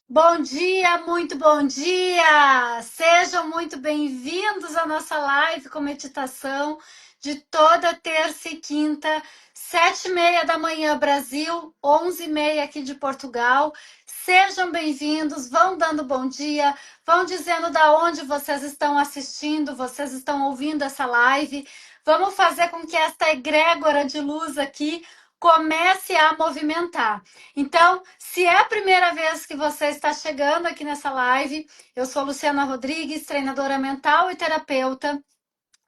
Bom dia, muito bom dia! Sejam muito bem-vindos à nossa live com meditação de toda terça e quinta, 7h30 da manhã, Brasil, 11h30 aqui de Portugal. Sejam bem-vindos, vão dando bom dia, vão dizendo da onde vocês estão assistindo, vocês estão ouvindo essa live. Vamos fazer com que esta egrégora de luz aqui comece a movimentar. Então, se é a primeira vez que você está chegando aqui nessa live, eu sou Luciana Rodrigues, treinadora mental e terapeuta.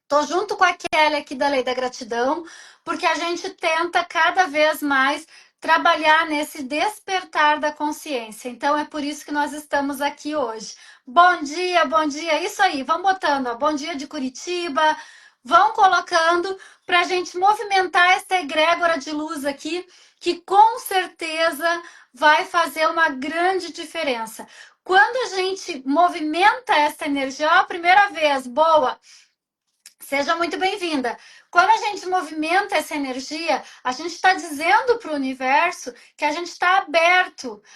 Estou junto com a Kelly aqui da Lei da Gratidão, porque a gente tenta cada vez mais trabalhar nesse despertar da consciência. Então, é por isso que nós estamos aqui hoje. Bom dia, isso aí, vão botando, ó, bom dia de Curitiba, vão colocando para a gente movimentar essa egrégora de luz aqui, que com certeza vai fazer uma grande diferença. Quando a gente movimenta essa energia, ó, a primeira vez, boa, seja muito bem-vinda. Quando a gente movimenta essa energia, a gente está dizendo para o universo que a gente está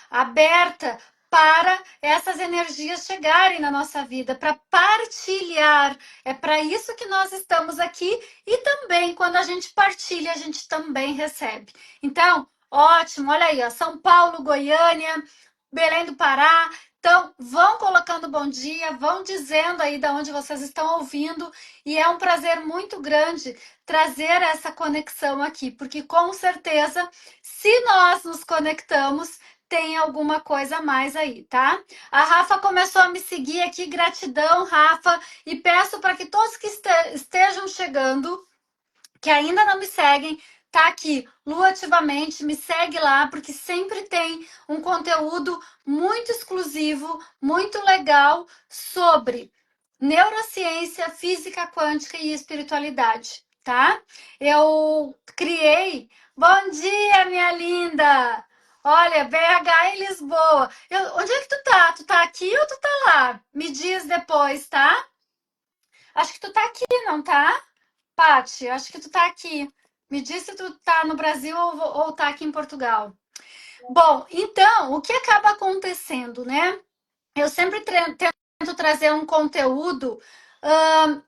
aberta para essas energias chegarem na nossa vida, para partilhar. É para isso que nós estamos aqui e também quando a gente partilha, a gente também recebe. Então, ótimo, olha aí, ó, São Paulo, Goiânia, Belém do Pará. Então, vão colocando bom dia, vão dizendo aí de onde vocês estão ouvindo. E é um prazer muito grande trazer essa conexão aqui, porque com certeza, se nós nos conectamos, tem alguma coisa a mais aí, tá? A Rafa começou a me seguir aqui, gratidão, Rafa, e peço para que todos que estejam chegando, que ainda não me seguem, tá aqui, Lu Ativamente, me segue lá, porque sempre tem um conteúdo muito exclusivo, muito legal sobre neurociência, física quântica e espiritualidade, tá? Eu criei. Bom dia, minha linda! Olha, BH em Lisboa. Onde é que tu tá? Tu tá aqui ou tu tá lá? Me diz depois, tá? Acho que tu tá aqui, não tá? Pati, acho que tu tá aqui. Me diz se tu tá no Brasil ou tá aqui em Portugal. Bom, então, o que acaba acontecendo, né? Eu sempre tento trazer um conteúdo ahn,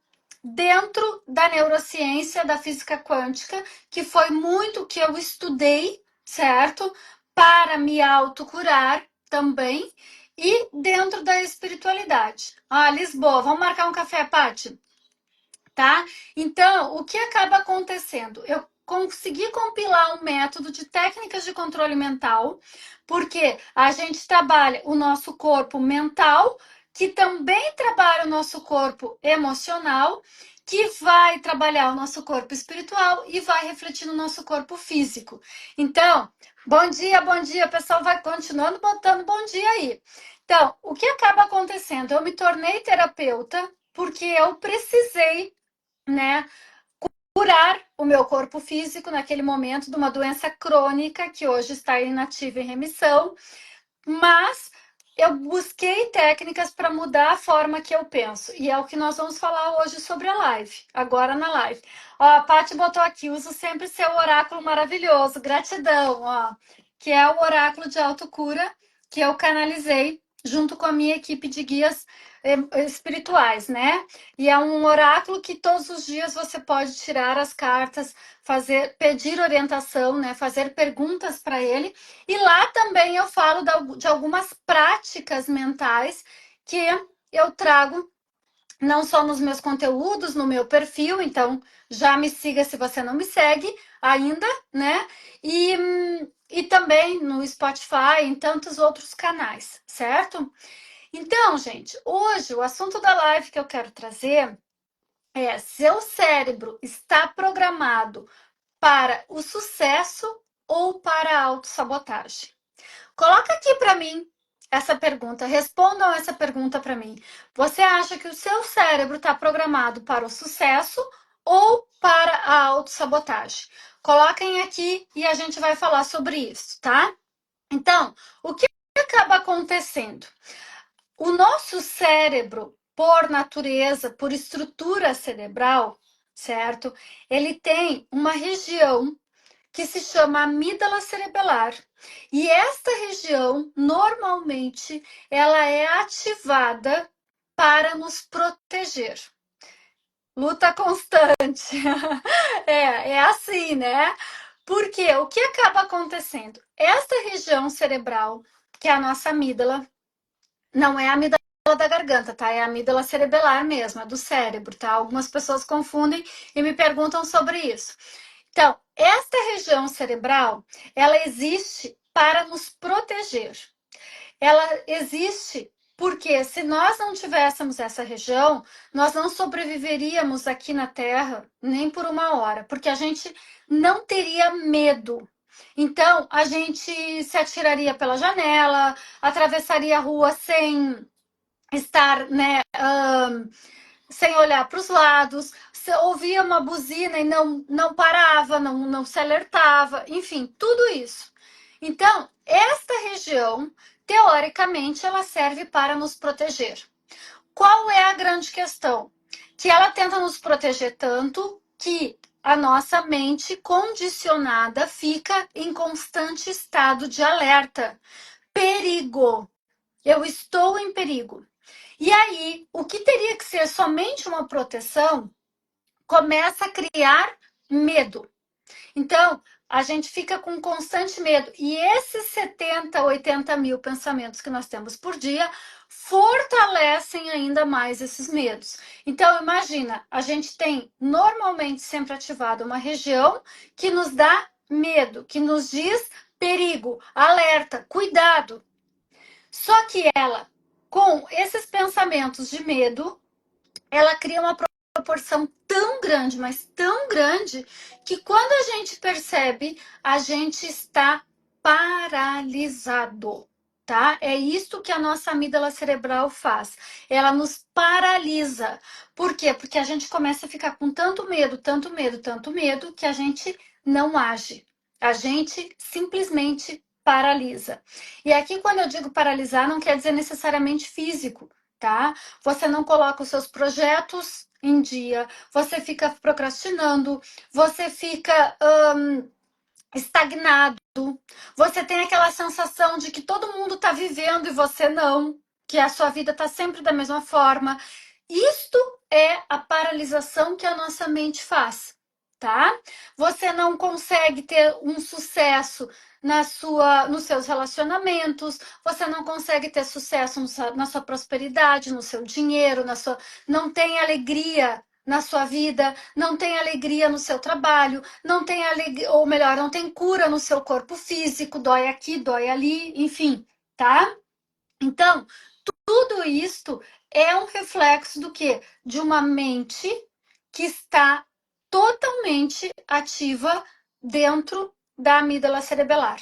dentro da neurociência, da física quântica, que foi muito que eu estudei, certo? Para me autocurar também, e dentro da espiritualidade. Ah, Lisboa, vamos marcar um café, Paty? Tá? Então, o que acaba acontecendo? Eu consegui compilar um método de técnicas de controle mental, porque a gente trabalha o nosso corpo mental, que também trabalha o nosso corpo emocional, que vai trabalhar o nosso corpo espiritual e vai refletir no nosso corpo físico. Então, bom dia, o pessoal vai continuando botando bom dia aí. Então, o que acaba acontecendo? Eu me tornei terapeuta porque eu precisei, né, curar o meu corpo físico naquele momento de uma doença crônica que hoje está inativa em remissão, mas eu busquei técnicas para mudar a forma que eu penso. E é o que nós vamos falar hoje sobre a live, agora na live. Ó, a Paty botou aqui, uso sempre seu oráculo maravilhoso, gratidão, ó, que é o oráculo de autocura que eu canalizei junto com a minha equipe de guias espirituais, né? E é um oráculo que todos os dias você pode tirar as cartas, fazer, pedir orientação, né? Fazer perguntas para ele. E lá também eu falo de algumas práticas mentais que eu trago não só nos meus conteúdos, no meu perfil, então já me siga se você não me segue ainda, né? E também no Spotify, em tantos outros canais, certo? Então, gente, hoje o assunto da live que eu quero trazer é: seu cérebro está programado para o sucesso ou para a autossabotagem? Coloca aqui para mim essa pergunta, respondam essa pergunta para mim. Você acha que o seu cérebro está programado para o sucesso ou para a autossabotagem? Coloquem aqui e a gente vai falar sobre isso, tá? Então, o que acaba acontecendo? O nosso cérebro, por natureza, por estrutura cerebral, certo? Ele tem uma região que se chama amígdala cerebelar. E esta região, normalmente, ela é ativada para nos proteger. Luta constante. É assim, né? Porque o que acaba acontecendo? Esta região cerebral, que é a nossa amígdala, não é a amígdala da garganta, tá? É a amígdala cerebelar mesmo, é do cérebro, tá? Algumas pessoas confundem e me perguntam sobre isso. Então, esta região cerebral, ela existe para nos proteger. Ela existe porque se nós não tivéssemos essa região, nós não sobreviveríamos aqui na Terra nem por uma hora, porque a gente não teria medo. Então, a gente se atiraria pela janela, atravessaria a rua sem estar, né, sem olhar para os lados, se ouvia uma buzina e não parava, não se alertava, enfim, tudo isso. Então, esta região, teoricamente, ela serve para nos proteger. Qual é a grande questão? Que ela tenta nos proteger tanto que a nossa mente condicionada fica em constante estado de alerta. Perigo! Eu estou em perigo. E aí, o que teria que ser somente uma proteção começa a criar medo. Então, a gente fica com constante medo. E esses 70, 80 mil pensamentos que nós temos por dia fortalecem ainda mais esses medos. Então, imagina, a gente tem normalmente sempre ativado uma região que nos dá medo, que nos diz perigo, alerta, cuidado. Só que ela, com esses pensamentos de medo, ela cria uma proporção tão grande, mas tão grande, que quando a gente percebe, a gente está paralisado, tá? É isso que a nossa amígdala cerebral faz. Ela nos paralisa. Por quê? Porque a gente começa a ficar com tanto medo, tanto medo, tanto medo, que a gente não age. A gente simplesmente paralisa. E aqui, quando eu digo paralisar, não quer dizer necessariamente físico, tá? Você não coloca os seus projetos em dia, você fica procrastinando, você fica estagnado, você tem aquela sensação de que todo mundo está vivendo e você não, que a sua vida está sempre da mesma forma. Isto é a paralisação que a nossa mente faz, tá? Você não consegue ter um sucesso nos seus relacionamentos, você não consegue ter sucesso na sua prosperidade, no seu dinheiro, não tem alegria na sua vida, não tem alegria no seu trabalho, não tem alegria, ou melhor, não tem cura no seu corpo físico, dói aqui, dói ali, enfim, tá? Então, tudo isto é um reflexo do quê? De uma mente que está totalmente ativa dentro da amígdala cerebelar,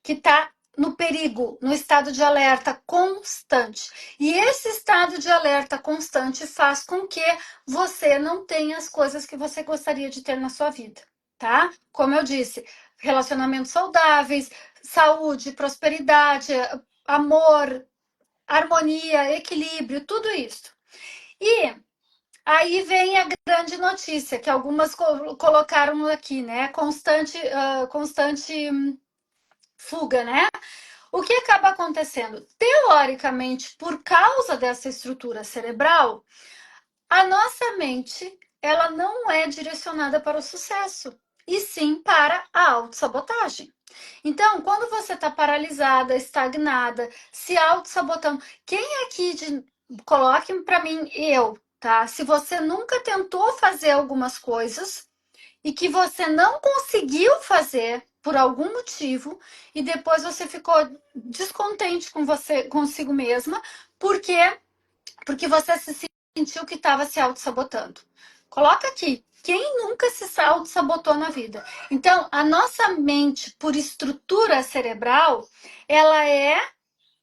que está no perigo, no estado de alerta constante. E esse estado de alerta constante faz com que você não tenha as coisas que você gostaria de ter na sua vida, tá? Como eu disse, relacionamentos saudáveis, saúde, prosperidade, amor, harmonia, equilíbrio, tudo isso. E aí vem a grande notícia que algumas colocaram aqui, né? Constante fuga, né? O que acaba acontecendo? Teoricamente, por causa dessa estrutura cerebral, a nossa mente ela não é direcionada para o sucesso, e sim para a autossabotagem. Então, quando você está paralisada, estagnada, se auto-sabotando, quem aqui coloque para mim eu, tá? Se você nunca tentou fazer algumas coisas e que você não conseguiu fazer por algum motivo e depois você ficou descontente com você, consigo mesma, porque você se sentiu que estava se auto-sabotando. Coloca aqui. Quem nunca se auto-sabotou na vida? Então, a nossa mente, por estrutura cerebral, ela é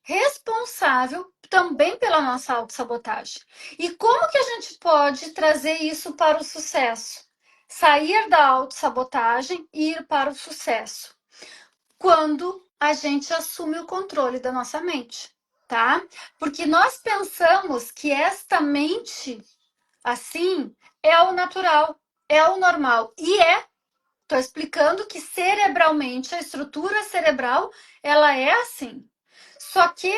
responsável também pela nossa autossabotagem. E como que a gente pode trazer isso para o sucesso? Sair da autossabotagem e ir para o sucesso. Quando a gente assume o controle da nossa mente, tá? Porque nós pensamos que esta mente assim é o natural, é o normal. E é Estou explicando que cerebralmente a estrutura cerebral ela é assim. Só que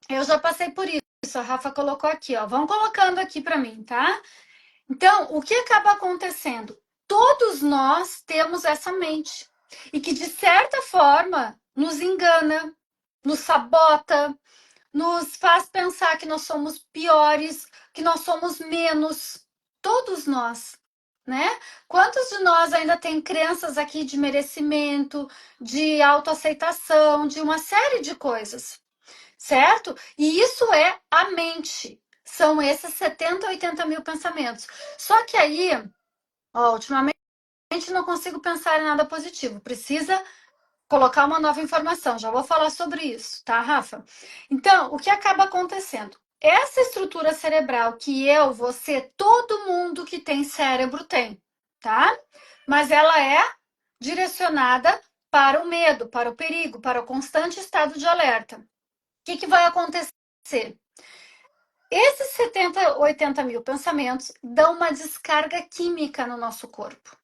eu já passei por isso. A Rafa colocou aqui, ó. Vão colocando aqui para mim, tá? Então, o que acaba acontecendo? Todos nós temos essa mente e que de certa forma nos engana, nos sabota, nos faz pensar que nós somos piores, que nós somos menos. Todos nós, né? Quantos de nós ainda tem crenças aqui de merecimento, de autoaceitação, de uma série de coisas, certo? E isso é a mente. São esses 70, 80 mil pensamentos. Só que aí, ó, ultimamente não consigo pensar em nada positivo. Precisa colocar uma nova informação. Já vou falar sobre isso, tá, Rafa? Então, o que acaba acontecendo? Essa estrutura cerebral que eu, você, todo mundo que tem cérebro tem, tá? Mas ela é direcionada para o medo, para o perigo, para o constante estado de alerta. O que vai acontecer? Esses 70, 80 mil pensamentos dão uma descarga química no nosso corpo.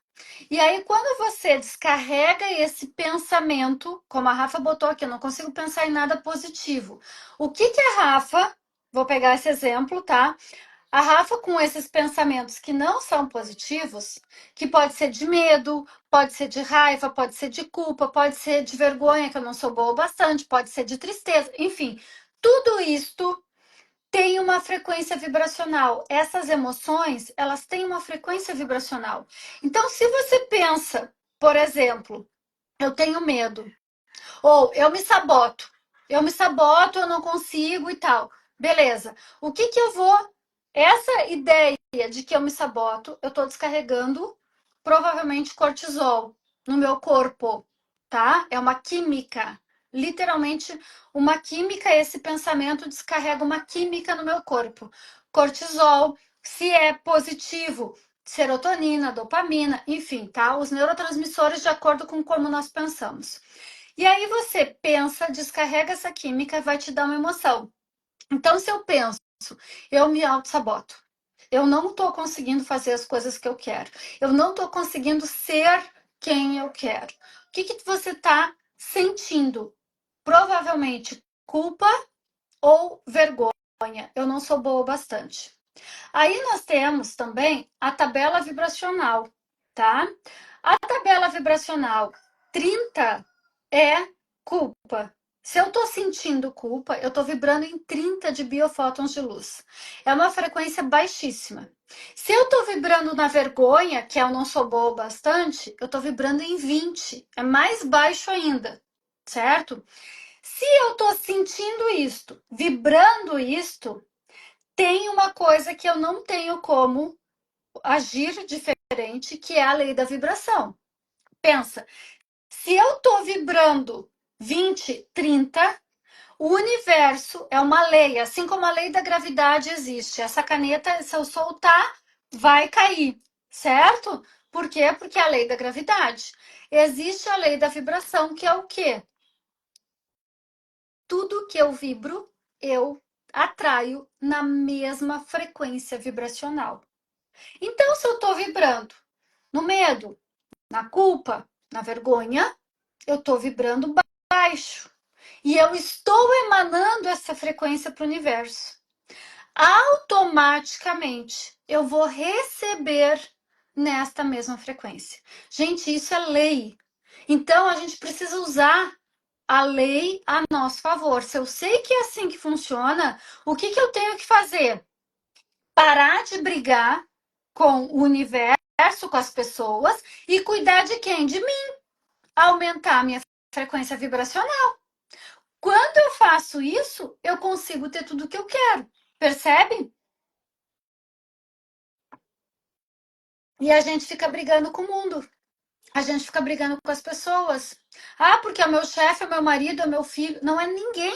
E aí, quando você descarrega esse pensamento, como a Rafa botou aqui, eu não consigo pensar em nada positivo. O que a Rafa, vou pegar esse exemplo, tá? A Rafa, com esses pensamentos que não são positivos, que pode ser de medo, pode ser de raiva, pode ser de culpa, pode ser de vergonha, que eu não sou boa o bastante, pode ser de tristeza, enfim, tudo isto tem uma frequência vibracional. Essas emoções, elas têm uma frequência vibracional. Então, se você pensa, por exemplo, eu tenho medo, ou eu me saboto, eu não consigo e tal. Beleza. O que eu vou. Essa ideia de que eu me saboto, eu estou descarregando provavelmente cortisol no meu corpo, tá? É uma química. Literalmente, uma química, esse pensamento descarrega uma química no meu corpo. Cortisol, se é positivo, serotonina, dopamina, enfim, tá? Os neurotransmissores de acordo com como nós pensamos. E aí você pensa, descarrega essa química, vai te dar uma emoção. Então, se eu penso, eu me auto-saboto. Eu não estou conseguindo fazer as coisas que eu quero. Eu não estou conseguindo ser quem eu quero. O que você está sentindo? Provavelmente culpa ou vergonha. Eu não sou boa o bastante. Aí nós temos também a tabela vibracional, tá? A tabela vibracional 30 é culpa. Se eu estou sentindo culpa, eu estou vibrando em 30 de biofótons de luz. É uma frequência baixíssima. Se eu estou vibrando na vergonha, que eu não sou boa o bastante, eu estou vibrando em 20. É mais baixo ainda, certo? Se eu estou sentindo isto, vibrando isto, tem uma coisa que eu não tenho como agir diferente, que é a lei da vibração. Pensa, se eu estou vibrando 20, 30, o universo é uma lei, assim como a lei da gravidade existe. Essa caneta, se eu soltar, vai cair, certo? Por quê? Porque é a lei da gravidade. Existe a lei da vibração, que é o quê? Tudo que eu vibro, eu atraio na mesma frequência vibracional. Então, se eu estou vibrando no medo, na culpa, na vergonha, eu estou vibrando baixo. E eu estou emanando essa frequência para o universo. Automaticamente, eu vou receber nesta mesma frequência. Gente, isso é lei. Então, a gente precisa usar a lei a nosso favor. Se eu sei que é assim que funciona, o que eu tenho que fazer? Parar de brigar com o universo, com as pessoas e cuidar de quem? De mim. Aumentar a minha frequência vibracional. Quando eu faço isso, eu consigo ter tudo o que eu quero. Percebe? E a gente fica brigando com o mundo. A gente fica brigando com as pessoas. Ah, porque é o meu chefe, é o meu marido, é o meu filho. Não é ninguém.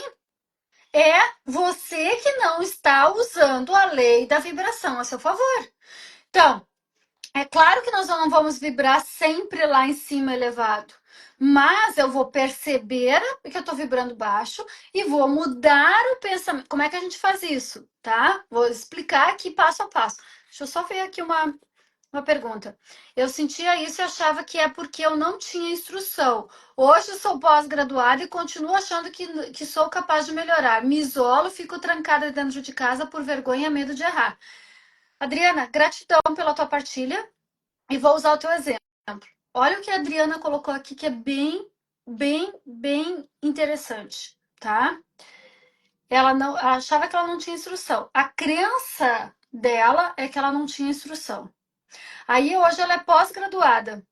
É você que não está usando a lei da vibração a seu favor. Então, é claro que nós não vamos vibrar sempre lá em cima elevado, mas eu vou perceber que eu estou vibrando baixo e vou mudar o pensamento. Como é que a gente faz isso, tá? Vou explicar aqui passo a passo. Deixa eu só ver aqui Uma pergunta. Eu sentia isso e achava que é porque eu não tinha instrução. Hoje sou pós-graduada e continuo achando que sou capaz de melhorar. Me isolo, fico trancada dentro de casa por vergonha e medo de errar. Adriana, gratidão pela tua partilha e vou usar o teu exemplo. Olha o que a Adriana colocou aqui que é bem interessante, tá? Ela não ela achava que ela não tinha instrução. A crença dela é que ela não tinha instrução. Aí hoje ela é pós-graduada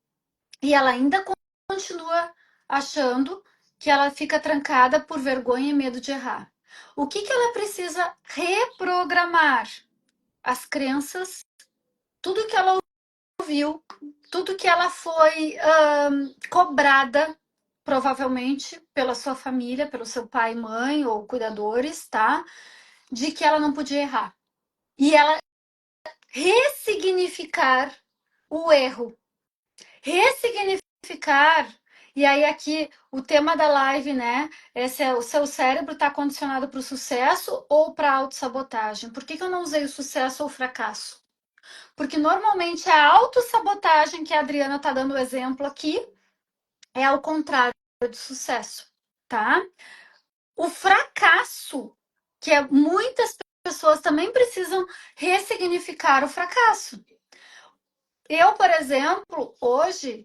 e ela ainda continua achando que ela fica trancada por vergonha e medo de errar. O que ela precisa reprogramar? As crenças, tudo que ela ouviu, tudo que ela foi cobrada, provavelmente pela sua família, pelo seu pai e mãe ou cuidadores, tá? De que ela não podia errar. E ela ressignificar o erro. Ressignificar. E aí aqui o tema da live, né? Esse é o seu cérebro está condicionado para o sucesso ou para a autossabotagem. Por que eu não usei o sucesso ou o fracasso? Porque normalmente a autossabotagem que a Adriana está dando o exemplo aqui é ao contrário do sucesso, tá? O fracasso, que é muitas pessoas também precisam ressignificar o fracasso. Eu, por exemplo, hoje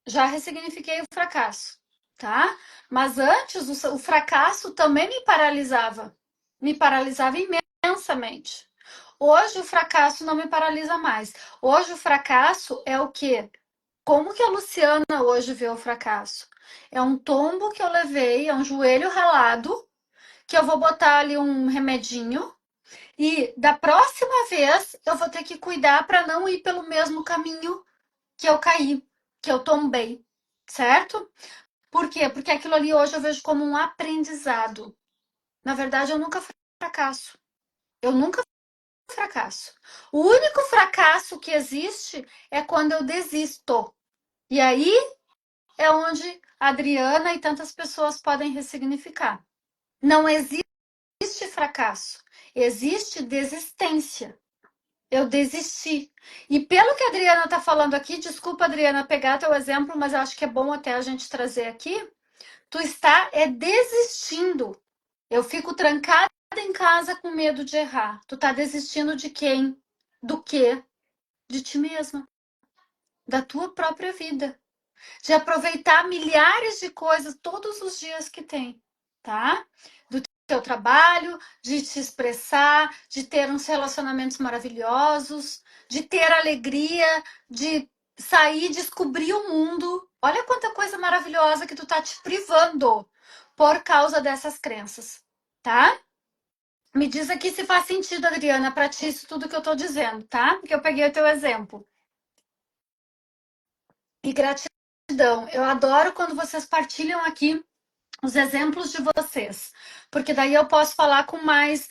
já ressignifiquei o fracasso, tá? Mas antes o fracasso também me paralisava imensamente. Hoje o fracasso não me paralisa mais. Hoje o fracasso é o quê? Como que a Luciana hoje vê o fracasso? É um tombo que eu levei, é um joelho ralado, que eu vou botar ali um remedinho e da próxima vez eu vou ter que cuidar para não ir pelo mesmo caminho que eu caí, que eu tombei, certo? Por quê? Porque aquilo ali hoje eu vejo como um aprendizado. Na verdade, eu nunca fracasso. Eu nunca fracasso. O único fracasso que existe é quando eu desisto. E aí é onde a Adriana e tantas pessoas podem ressignificar. Não existe fracasso, existe desistência. Eu desisti. E pelo que a Adriana está falando aqui, desculpa, Adriana, pegar teu exemplo, mas eu acho que é bom até a gente trazer aqui. Tu está desistindo. Eu fico trancada em casa com medo de errar. Tu está desistindo de quem? Do quê? De ti mesma, da tua própria vida, de aproveitar milhares de coisas todos os dias que tem, tá? Do teu trabalho, de te expressar, de ter uns relacionamentos maravilhosos, de ter alegria, de sair, descobrir o mundo. Olha quanta coisa maravilhosa que tu tá te privando por causa dessas crenças, tá? Me diz aqui se faz sentido, Adriana, para ti isso tudo que eu tô dizendo, tá? Porque eu peguei o teu exemplo. E gratidão. Eu adoro quando vocês partilham aqui os exemplos de vocês, porque daí eu posso falar com mais,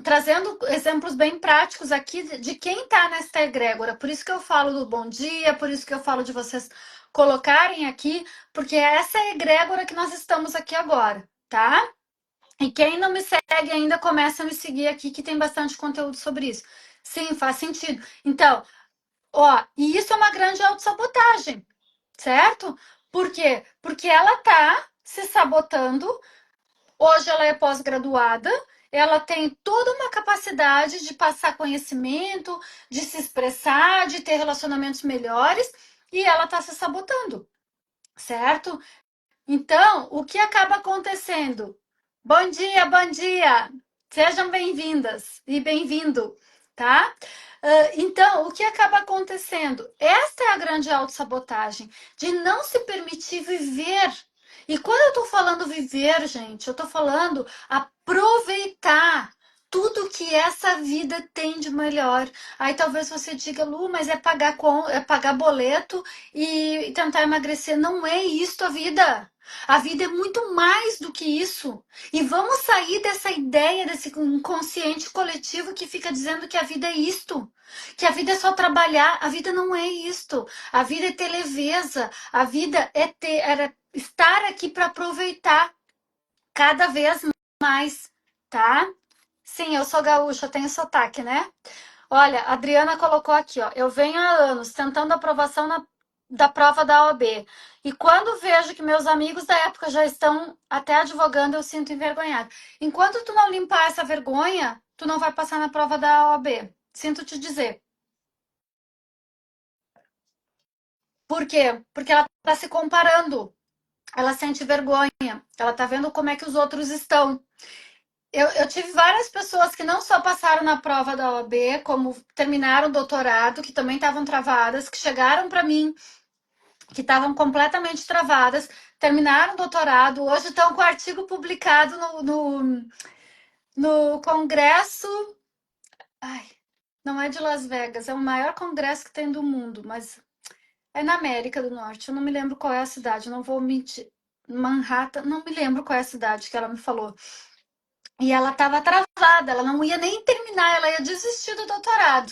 trazendo exemplos bem práticos aqui de quem está nesta egrégora. Por isso que eu falo do bom dia, por isso que eu falo de vocês colocarem aqui, porque é essa egrégora que nós estamos aqui agora, tá? E quem não me segue ainda, começa a me seguir aqui, que tem bastante conteúdo sobre isso. Sim, faz sentido. Então, ó, e isso é uma grande autossabotagem, certo? Por quê? Porque ela tá se sabotando. Hoje ela é pós-graduada, ela tem toda uma capacidade de passar conhecimento, de se expressar, de ter relacionamentos melhores, e ela tá se sabotando, certo? Então, o que acaba acontecendo? Bom dia, bom dia! Sejam bem-vindas e bem-vindo, tá? Então, o que acaba acontecendo? Esta é a grande autossabotagem, de não se permitir viver. E quando eu tô falando viver, gente, eu tô falando aproveitar tudo que essa vida tem de melhor. Aí talvez você diga, Lu, mas é pagar boleto e tentar emagrecer. Não é isso a vida. A vida é muito mais do que isso. E vamos sair dessa ideia, desse inconsciente coletivo que fica dizendo que a vida é isto. Que a vida é só trabalhar. A vida não é isto. A vida é ter leveza. A vida é estar aqui para aproveitar cada vez mais, tá? Sim, eu sou gaúcha, tenho sotaque, né? Olha, a Adriana colocou aqui, ó. Eu venho há anos tentando aprovação da prova da OAB. E quando vejo que meus amigos da época já estão até advogando, eu sinto envergonhado. Enquanto tu não limpar essa vergonha, tu não vai passar na prova da OAB. Sinto te dizer. Por quê? Porque ela está se comparando. Ela sente vergonha. Ela está vendo como é que os outros estão. Eu tive várias pessoas que não só passaram na prova da OAB, como terminaram o doutorado, que também estavam travadas, que chegaram para mim, que estavam completamente travadas, terminaram o doutorado, hoje estão com o artigo publicado no Congresso. Ai, não é de Las Vegas, é o maior congresso que tem do mundo, mas é na América do Norte. Eu não me lembro qual é a cidade, não vou mentir. Manhattan, não me lembro qual é a cidade que ela me falou. E ela estava travada, ela não ia nem terminar, ela ia desistir do doutorado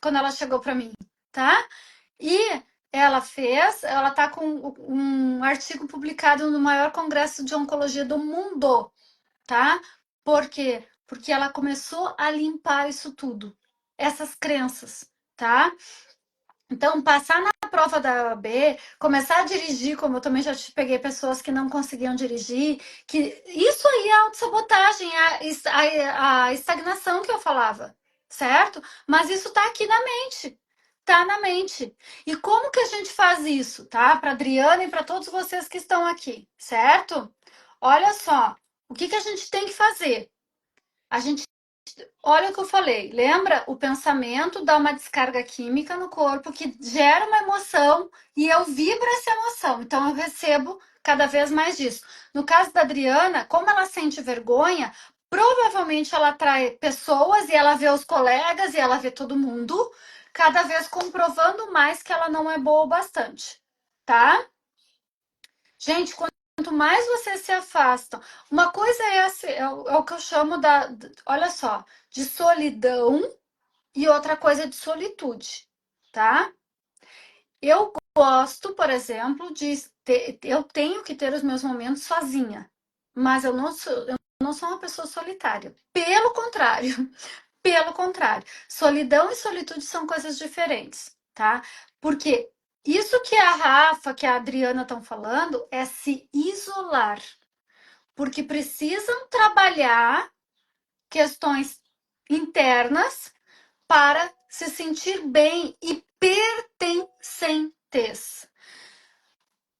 quando ela chegou para mim, tá? E ela tá com um artigo publicado no maior congresso de oncologia do mundo, tá? Por quê? Porque ela começou a limpar isso tudo, essas crenças, tá? Então, passar na prova da OAB, começar a dirigir, como eu também já te peguei pessoas que não conseguiam dirigir, que isso aí é autossabotagem, a estagnação que eu falava, certo? Mas isso tá aqui na mente. Tá na mente. E como que a gente faz isso, tá? Para Adriana e para todos vocês que estão aqui, certo? Olha só, o que que a gente tem que fazer? A gente Olha o que eu falei. Lembra? O pensamento dá uma descarga química no corpo que gera uma emoção e eu vibro essa emoção. Então eu recebo cada vez mais disso. No caso da Adriana, como ela sente vergonha, provavelmente ela atrai pessoas e ela vê os colegas e ela vê todo mundo, cada vez comprovando mais que ela não é boa o bastante, tá? Gente, quanto mais vocês se afastam, uma coisa é o que eu chamo olha só, de solidão e outra coisa de solitude, tá? Eu gosto, por exemplo, eu tenho que ter os meus momentos sozinha, mas eu não sou uma pessoa solitária. Pelo contrário, pelo contrário, solidão e solitude são coisas diferentes, tá? Porque isso que a Rafa, que a Adriana estão falando é se isolar, porque precisam trabalhar questões internas para se sentir bem e pertencentes.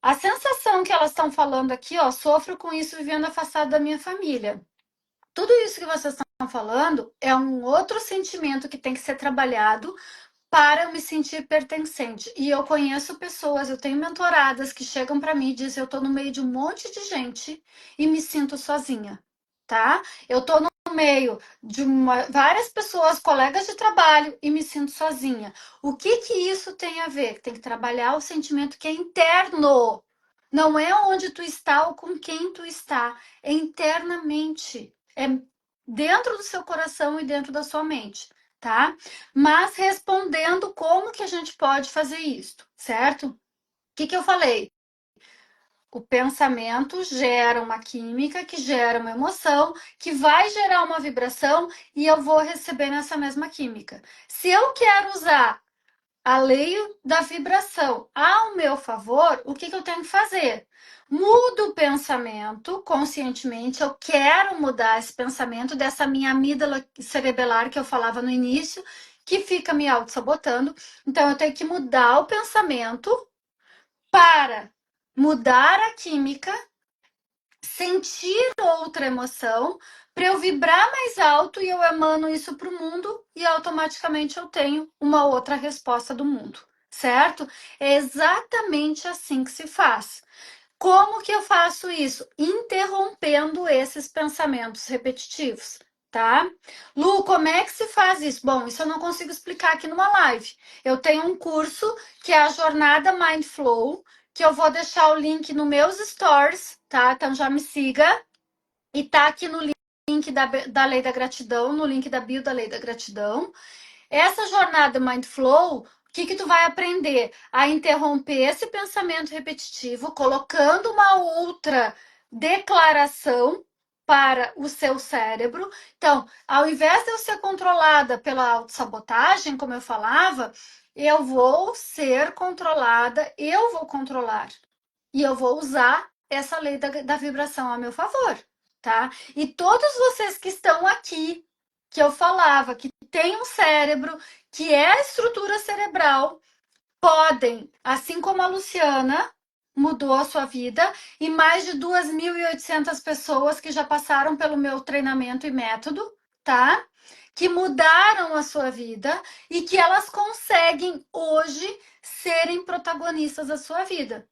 A sensação que elas estão falando aqui, ó, sofro com isso vivendo afastado da minha família. Tudo isso que vocês estão falando é um outro sentimento que tem que ser trabalhado para eu me sentir pertencente. E eu conheço pessoas, eu tenho mentoradas que chegam para mim e dizem: eu estou no meio de um monte de gente e me sinto sozinha, tá? Eu estou no meio de várias pessoas, colegas de trabalho, e me sinto sozinha. O que que isso tem a ver? Tem que trabalhar o sentimento que é interno. Não é onde tu está ou com quem tu está, é internamente. É dentro do seu coração e dentro da sua mente, tá? Mas respondendo como que a gente pode fazer isso, certo? O que que eu falei? O pensamento gera uma química que gera uma emoção, que vai gerar uma vibração e eu vou receber nessa mesma química. Se eu quero usar a lei da vibração ao meu favor, o que que eu tenho que fazer? Mudo o pensamento conscientemente. Eu quero mudar esse pensamento dessa minha amígdala cerebelar que eu falava no início, que fica me auto-sabotando. Então, eu tenho que mudar o pensamento para mudar a química, sentir outra emoção, para eu vibrar mais alto e eu emano isso para o mundo e automaticamente eu tenho uma outra resposta do mundo, certo? É exatamente assim que se faz. Como que eu faço isso? Interrompendo esses pensamentos repetitivos, tá? Lu, como é que se faz isso? Bom, isso eu não consigo explicar aqui numa live. Eu tenho um curso que é a Jornada Mind Flow, que eu vou deixar o link nos meus stories, tá? Então já me siga. E tá aqui no link da Lei da Gratidão, no link da bio da Lei da Gratidão. Essa jornada Mind Flow, o que que tu vai aprender? A interromper esse pensamento repetitivo, colocando uma outra declaração, para o seu cérebro. Então, ao invés de eu ser controlada pela autossabotagem, como eu falava, eu vou ser controlada, eu vou controlar. E eu vou usar essa lei da vibração a meu favor, tá? E todos vocês que estão aqui, que eu falava, que tem um cérebro, que é a estrutura cerebral, podem, assim como a Luciana mudou a sua vida, e mais de 2.800 pessoas que já passaram pelo meu treinamento e método, tá? Que mudaram a sua vida e que elas conseguem hoje serem protagonistas da sua vida.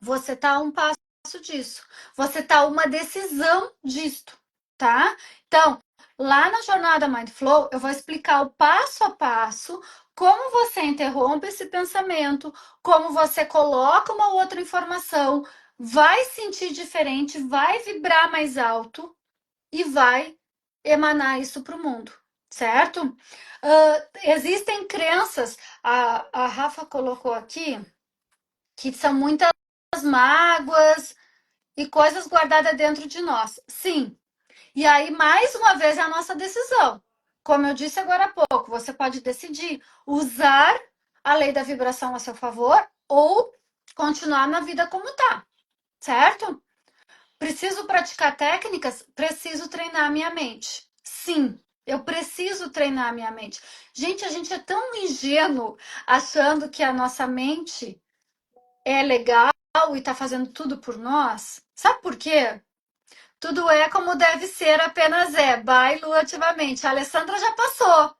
Você tá a um passo disso. Você tá a uma decisão disto, tá? Então, lá na jornada Mindflow, eu vou explicar o passo a passo como você interrompe esse pensamento, como você coloca uma outra informação, vai sentir diferente, vai vibrar mais alto e vai emanar isso para o mundo, certo? Existem crenças, a Rafa colocou aqui, que são muitas mágoas e coisas guardadas dentro de nós. Sim. E aí, mais uma vez, é a nossa decisão. Como eu disse agora há pouco, você pode decidir usar a lei da vibração a seu favor ou continuar na vida como tá, certo? Preciso praticar técnicas? Preciso treinar a minha mente. Sim, eu preciso treinar a minha mente. Gente, a gente é tão ingênuo achando que a nossa mente é legal e tá fazendo tudo por nós. Sabe por quê? Tudo é como deve ser, apenas é. By Lu ativamente. A Alessandra já passou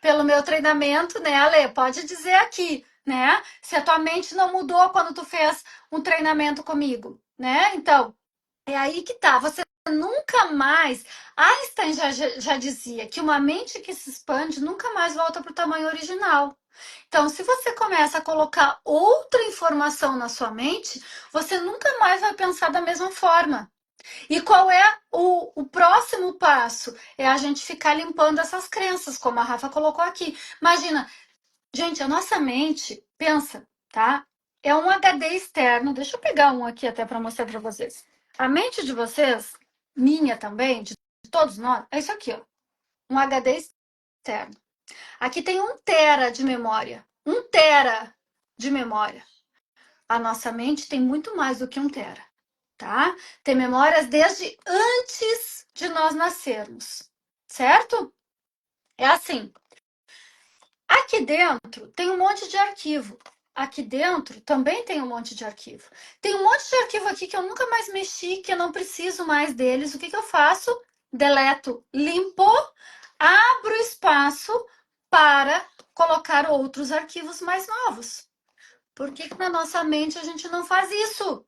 pelo meu treinamento, né, Ale? Pode dizer aqui, né? Se a tua mente não mudou quando tu fez um treinamento comigo, né? Então, é aí que tá. Você nunca mais. Einstein já dizia que uma mente que se expande nunca mais volta para o tamanho original. Então, se você começa a colocar outra informação na sua mente, você nunca mais vai pensar da mesma forma. E qual é o próximo passo? É a gente ficar limpando essas crenças, como a Rafa colocou aqui. Imagina, gente, a nossa mente, pensa, tá? É um HD externo. Deixa eu pegar um aqui até para mostrar para vocês. A mente de vocês, minha também, de todos nós, é isso aqui, ó. Um HD externo. Aqui tem 1 tera de memória. 1 tera de memória. A nossa mente tem muito mais do que 1 tera, tá? Tem memórias desde antes de nós nascermos, certo? É assim. Aqui dentro tem um monte de arquivo. Aqui dentro também tem um monte de arquivo. Tem um monte de arquivo aqui que eu nunca mais mexi, que eu não preciso mais deles. O que eu faço? Deleto, limpo, abro espaço para colocar outros arquivos mais novos. Por que na nossa mente a gente não faz isso?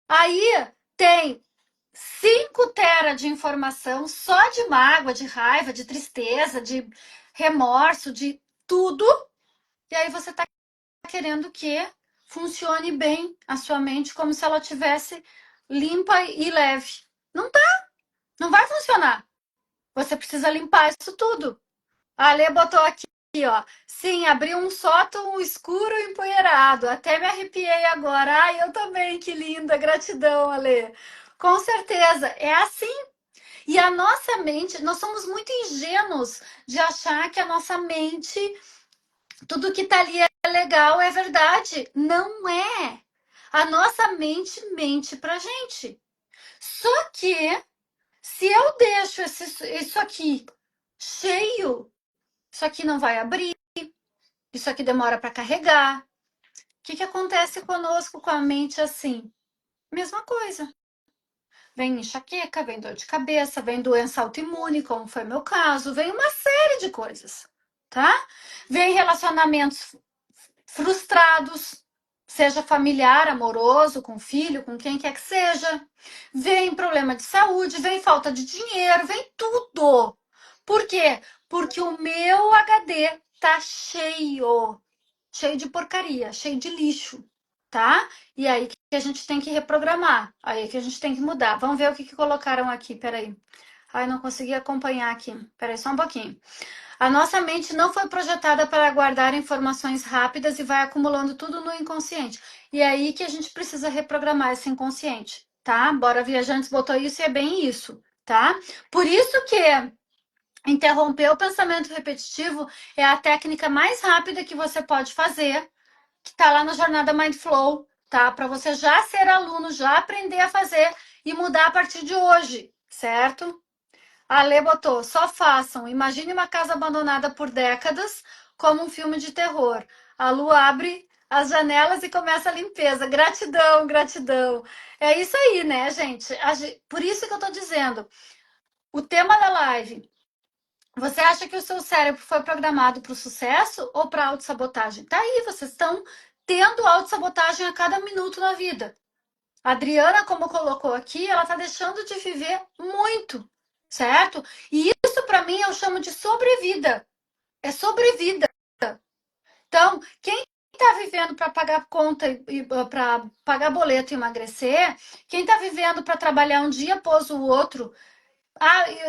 Aí tem 5 tera de informação só de mágoa, de raiva, de tristeza, de remorso, de tudo. E aí você está querendo que funcione bem a sua mente como se ela tivesse limpa e leve. Não tá, não vai funcionar. Você precisa limpar isso tudo. A Alê botou aqui, ó. Sim, abriu um sótão escuro e empoeirado. Até me arrepiei agora. Ai, eu também, que linda. Gratidão, Alê. Com certeza, é assim. E a nossa mente, nós somos muito ingênuos de achar que a nossa mente, tudo que tá ali é legal, é verdade. Não é. A nossa mente mente pra gente. Só que, se eu deixo isso aqui cheio, isso aqui não vai abrir. Isso aqui demora para carregar. O que acontece conosco com a mente assim? Mesma coisa. Vem enxaqueca, vem dor de cabeça, vem doença autoimune, como foi meu caso, vem uma série de coisas, tá? Vem relacionamentos frustrados, seja familiar, amoroso, com filho, com quem quer que seja. Vem problema de saúde, vem falta de dinheiro, vem tudo. Por quê? Porque o meu HD tá cheio de porcaria, cheio de lixo, tá? E aí que a gente tem que reprogramar, aí que a gente tem que mudar. Vamos ver o que colocaram aqui, peraí. Ai, não consegui acompanhar aqui. Peraí, só um pouquinho. A nossa mente não foi projetada para guardar informações rápidas e vai acumulando tudo no inconsciente. E é aí que a gente precisa reprogramar esse inconsciente, tá? Bora Viajantes botou isso e é bem isso, tá? Por isso que interromper o pensamento repetitivo é a técnica mais rápida que você pode fazer, que está lá na jornada Mindflow, tá? Para você já ser aluno, já aprender a fazer e mudar a partir de hoje, certo? A Lê botou, só façam. Imagine uma casa abandonada por décadas, como um filme de terror. A Lu abre as janelas e começa a limpeza. Gratidão, gratidão. É isso aí, né, gente? Por isso que eu tô dizendo. O tema da live. Você acha que o seu cérebro foi programado para o sucesso ou para a autossabotagem? Tá aí, vocês estão tendo autossabotagem a cada minuto na vida. A Adriana, como colocou aqui, ela está deixando de viver muito, certo? E isso, para mim, eu chamo de sobrevida. É sobrevida. Então, quem está vivendo para pagar conta e para pagar boleto e emagrecer, quem está vivendo para trabalhar um dia após o outro,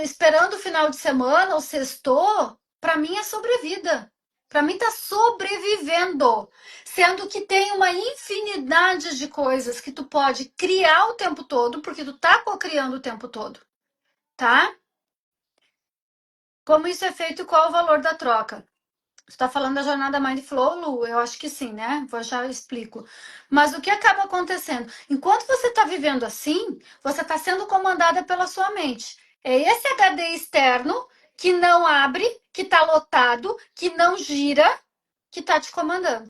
esperando o final de semana, o sexto, para mim é sobrevida. Para mim tá sobrevivendo, sendo que tem uma infinidade de coisas que tu pode criar o tempo todo, porque tu tá co-criando o tempo todo, tá? Como isso é feito e qual o valor da troca? Você está falando da jornada Mindflow, Lu? Eu acho que sim, né? Vou já explico. Mas o que acaba acontecendo? Enquanto você está vivendo assim, você está sendo comandada pela sua mente. É esse HD externo que não abre, que está lotado, que não gira, que está te comandando.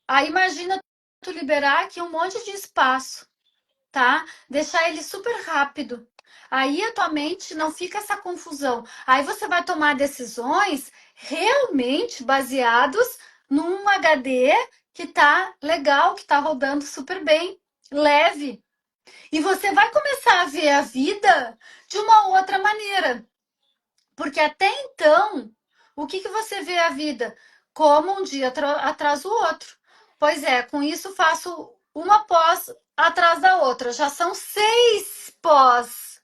Aí imagina tu liberar aqui um monte de espaço, tá? Deixar ele super rápido. Aí a tua mente não fica essa confusão. Aí você vai tomar decisões realmente baseados num HD que tá legal, que tá rodando super bem, leve. E você vai começar a ver a vida de uma outra maneira. Porque até então, o que você vê a vida? Como um dia atrás do outro. Pois é, com isso faço uma pós atrás da outra. Já são 6 pós.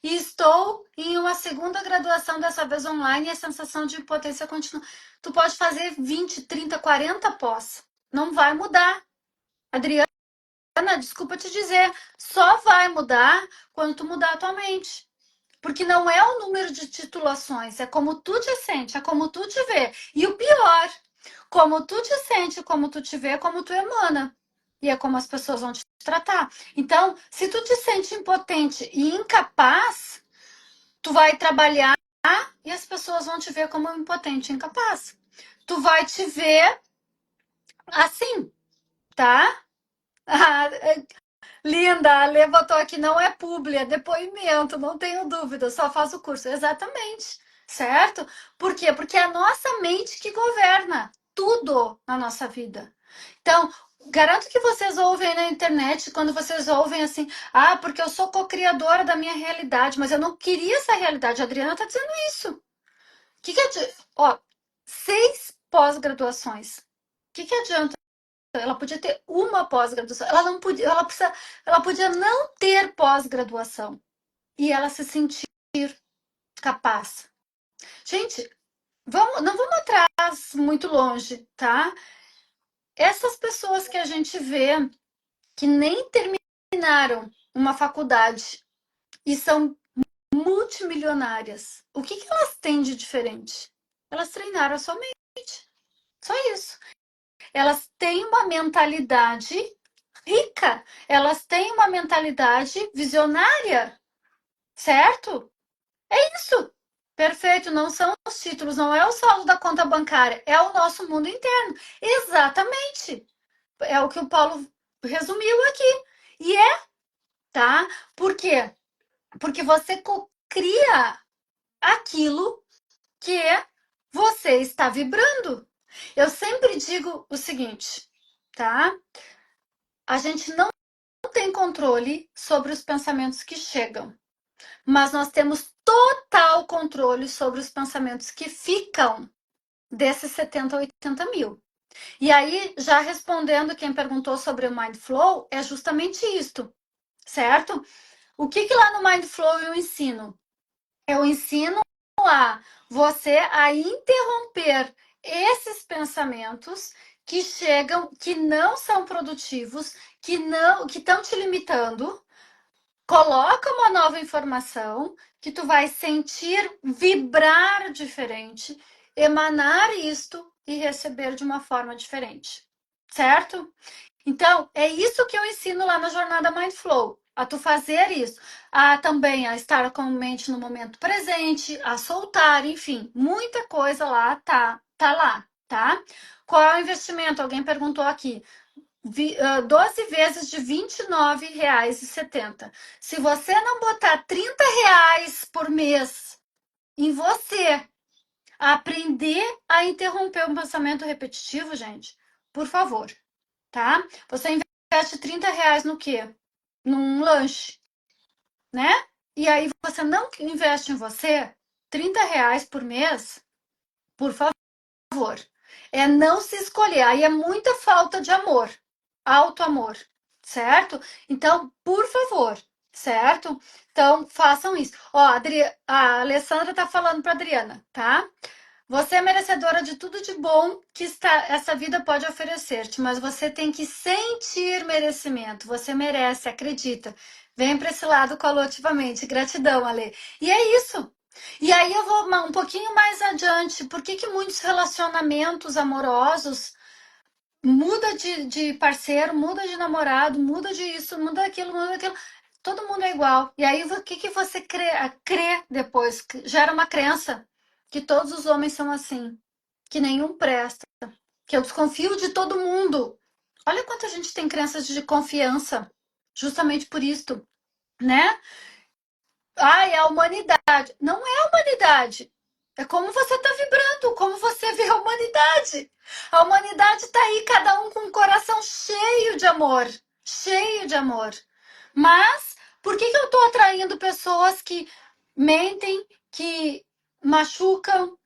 E estou em uma segunda graduação, dessa vez online, e a sensação de impotência continua. Tu pode fazer 20, 30, 40 pós. Não vai mudar. Adriana, desculpa te dizer, só vai mudar quando tu mudar a tua mente. Porque não é o número de titulações, é como tu te sente, é como tu te vê. E o pior, como tu te sente, como tu te vê, como tu emana. E é como as pessoas vão te tratar. Então, se tu te sente impotente e incapaz, tu vai trabalhar e as pessoas vão te ver como impotente e incapaz. Tu vai te ver assim, tá? Linda, a Lê botou aqui, não é publi, é depoimento, não tenho dúvida, só faz o curso. Exatamente, certo? Por quê? Porque é a nossa mente que governa tudo na nossa vida. Então, garanto que vocês ouvem na internet, quando vocês ouvem assim, porque eu sou co-criadora da minha realidade, mas eu não queria essa realidade. A Adriana tá dizendo isso. O que adianta? Ó, 6 pós-graduações. O que adianta? Ela podia ter uma pós-graduação. Ela não podia, ela podia não ter pós-graduação e ela se sentir capaz. Gente, não vamos atrás muito longe, tá? Essas pessoas que a gente vê que nem terminaram uma faculdade e são multimilionárias, o que elas têm de diferente? Elas treinaram a sua mente. Só isso. Elas têm uma mentalidade rica, elas têm uma mentalidade visionária, certo? É isso. Perfeito, não são os títulos, não é o saldo da conta bancária, é o nosso mundo interno. Exatamente. É o que o Paulo resumiu aqui. E é, tá? Por quê? Porque você cria aquilo que você está vibrando. Eu sempre digo o seguinte, tá? A gente não tem controle sobre os pensamentos que chegam, mas nós temos total controle sobre os pensamentos que ficam desses 70, 80 mil. E aí, já respondendo quem perguntou sobre o Mindflow, é justamente isto, certo? O que lá no Mindflow eu ensino? Eu ensino a você a interromper esses pensamentos que chegam, que não são produtivos, que estão te limitando, Coloca uma nova informação que tu vai sentir vibrar diferente, emanar isto e receber de uma forma diferente. Certo? Então, é isso que eu ensino lá na jornada Mindflow, a tu fazer isso, a também a estar com a mente no momento presente, a soltar, enfim, muita coisa lá tá lá, tá? Qual é o investimento? Alguém perguntou aqui. 12 vezes de R$ 29,70. Se você não botar R$ 30 por mês em você, aprender a interromper um pensamento repetitivo, gente, por favor, tá? Você investe R$ 30 no quê? Num lanche, né? E aí você não investe em você R$ 30 por mês, por favor. É não se escolher. Aí é muita falta de amor, auto-amor, certo? Então, por favor, certo? Então, façam isso. Ó, a Alessandra tá falando para Adriana, tá? Você é merecedora de tudo de bom que essa vida pode oferecer-te, mas você tem que sentir merecimento. Você merece, acredita. Vem para esse lado colativamente. Gratidão, Ale. E é isso. E aí eu vou um pouquinho mais adiante. Por que muitos relacionamentos amorosos muda de parceiro, muda de namorado, muda de isso, muda aquilo, muda aquilo? Todo mundo é igual. E aí o que você crê depois? Gera uma crença que todos os homens são assim, que nenhum presta, que eu desconfio de todo mundo. Olha quanta gente tem crenças de confiança, justamente por isso, né? Ai, é a humanidade. Não é a humanidade. É como você está vibrando, como você vê a humanidade. A humanidade está aí, cada um com um coração cheio de amor. Cheio de amor. Mas, por que eu estou atraindo pessoas que mentem, que machucam?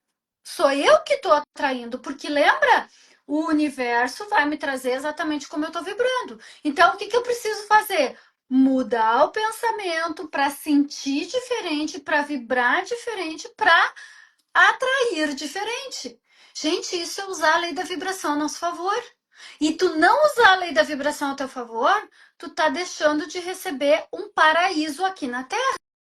Sou eu que estou atraindo, porque lembra? O universo vai me trazer exatamente como eu estou vibrando. Então, o que eu preciso fazer? Mudar o pensamento para sentir diferente, para vibrar diferente, para atrair diferente. Gente, isso é usar a lei da vibração a nosso favor. E tu não usar a lei da vibração a teu favor, tu tá deixando de receber um paraíso aqui na Terra.